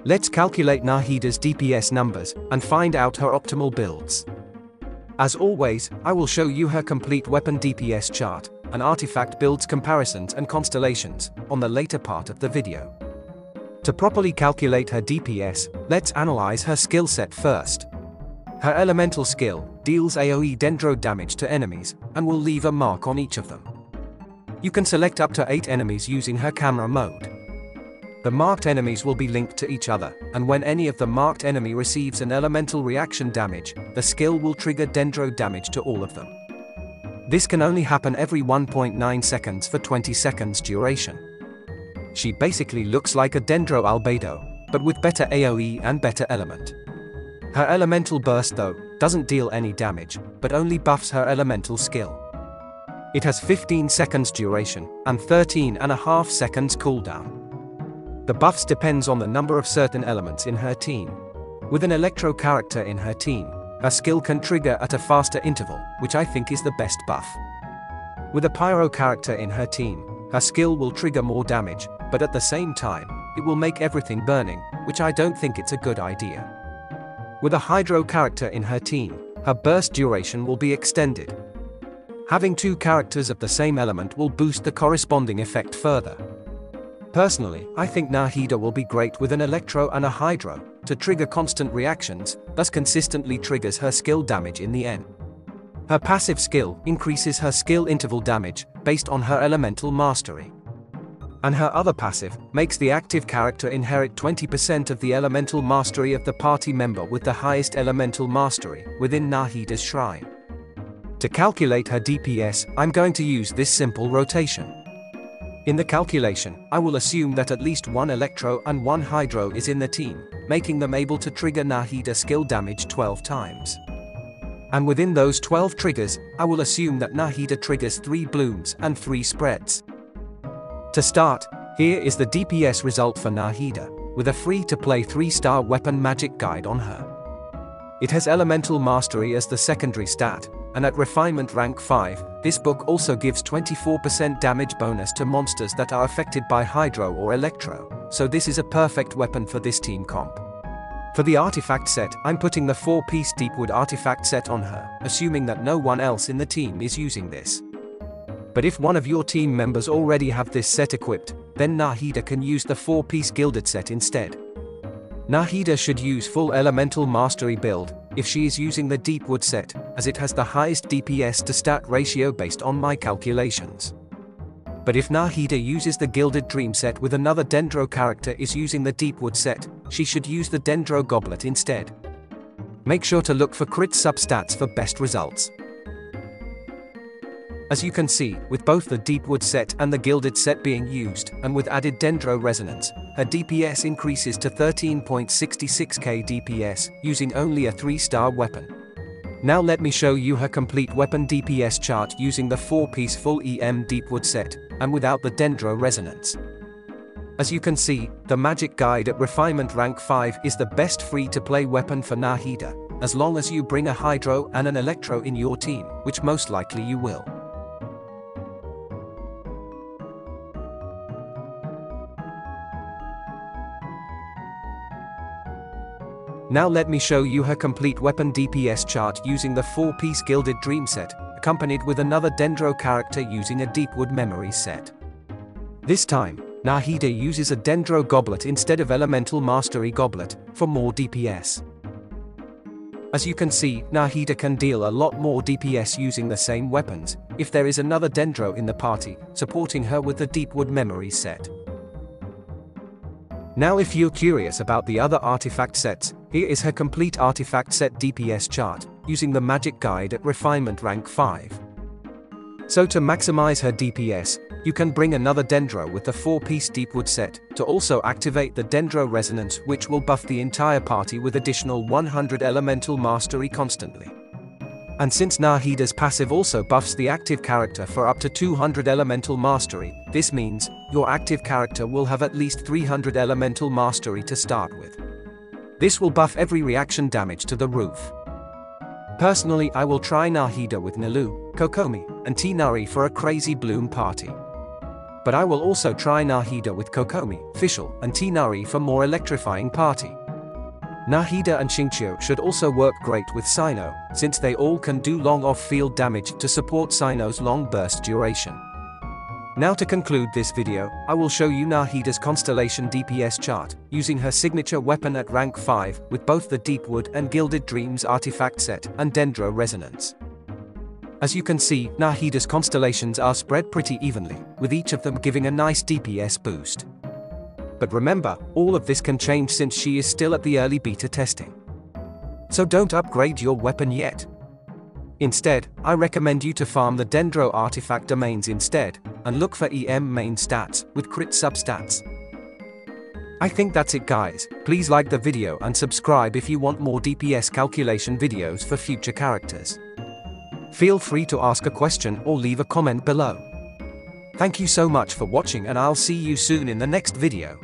Let's calculate Nahida's DPS numbers and find out her optimal builds. As always, I will show you her complete weapon DPS chart, and artifact builds comparisons and constellations, on the later part of the video. To properly calculate her DPS, let's analyze her skill set first. Her elemental skill deals AoE dendro damage to enemies, and will leave a mark on each of them. You can select up to 8 enemies using her camera mode. The marked enemies will be linked to each other, and when any of the marked enemy receives an elemental reaction damage, the skill will trigger dendro damage to all of them. This can only happen every 1.9 seconds for 20 seconds duration. She basically looks like a dendro albedo, but with better AoE and better element. Her elemental burst though, doesn't deal any damage, but only buffs her elemental skill. It has 15 seconds duration, and 13.5 seconds cooldown. The buffs depends on the number of certain elements in her team. With an electro character in her team, her skill can trigger at a faster interval, which I think is the best buff. With a pyro character in her team, her skill will trigger more damage, but at the same time, it will make everything burning, which I don't think it's a good idea. With a hydro character in her team, her burst duration will be extended. Having 2 characters of the same element will boost the corresponding effect further. Personally, I think Nahida will be great with an electro and a hydro, to trigger constant reactions, thus consistently triggers her skill damage in the end. Her passive skill increases her skill interval damage, based on her elemental mastery. And her other passive makes the active character inherit 20% of the elemental mastery of the party member with the highest elemental mastery, within Nahida's shrine. To calculate her DPS, I'm going to use this simple rotation. In the calculation, I will assume that at least 1 electro and 1 hydro is in the team, making them able to trigger Nahida skill damage 12 times. And within those 12 triggers, I will assume that Nahida triggers 3 blooms and 3 spreads. To start, here is the DPS result for Nahida, with a free-to-play 3-star weapon magic guide on her. It has elemental mastery as the secondary stat, and at refinement rank 5, this book also gives 24% damage bonus to monsters that are affected by hydro or electro, so this is a perfect weapon for this team comp. For the artifact set, I'm putting the 4-piece Deepwood artifact set on her, assuming that no one else in the team is using this. But if one of your team members already have this set equipped, then Nahida can use the 4-piece Gilded set instead. Nahida should use full elemental mastery build, if she is using the Deepwood set, as it has the highest DPS to stat ratio based on my calculations. But if Nahida uses the Gilded Dream set with another Dendro character is using the Deepwood set, she should use the Dendro Goblet instead. Make sure to look for crit substats for best results. As you can see, with both the Deepwood set and the Gilded set being used, and with added Dendro Resonance, her DPS increases to 13.66k DPS, using only a 3-star weapon. Now let me show you her complete weapon DPS chart using the 4-piece full EM Deepwood set, and without the Dendro Resonance. As you can see, the magic guide at refinement rank 5 is the best free-to-play weapon for Nahida, as long as you bring a hydro and an electro in your team, which most likely you will. Now let me show you her complete weapon DPS chart using the 4-piece Gilded Dream set, accompanied with another Dendro character using a Deepwood memory set. This time, Nahida uses a Dendro Goblet instead of Elemental Mastery Goblet, for more DPS. As you can see, Nahida can deal a lot more DPS using the same weapons, if there is another Dendro in the party, supporting her with the Deepwood memory set. Now if you're curious about the other artifact sets, here is her complete artifact set DPS chart, using the magic guide at refinement rank 5. So to maximize her DPS, you can bring another Dendro with the 4-piece Deepwood set, to also activate the Dendro Resonance, which will buff the entire party with additional 100 elemental mastery constantly. And since Nahida's passive also buffs the active character for up to 200 elemental mastery, this means, your active character will have at least 300 elemental mastery to start with. This will buff every reaction damage to the roof. Personally, I will try Nahida with Nilu, Kokomi, and Tinari for a crazy bloom party. But I will also try Nahida with Kokomi, Fischl, and Tinari for more electrifying party. Nahida and Xingqiu should also work great with Sino, since they all can do long off-field damage to support Sino's long burst duration. Now to conclude this video, I will show you Nahida's Constellation DPS chart, using her signature weapon at rank 5, with both the Deepwood and Gilded Dreams artifact set and Dendro resonance. As you can see, Nahida's constellations are spread pretty evenly, with each of them giving a nice DPS boost. But remember, all of this can change since she is still at the early beta testing. So don't upgrade your weapon yet. Instead, I recommend you to farm the Dendro artifact domains instead, and look for EM main stats, with crit substats. I think that's it guys, please like the video and subscribe if you want more DPS calculation videos for future characters. Feel free to ask a question or leave a comment below. Thank you so much for watching and I'll see you soon in the next video.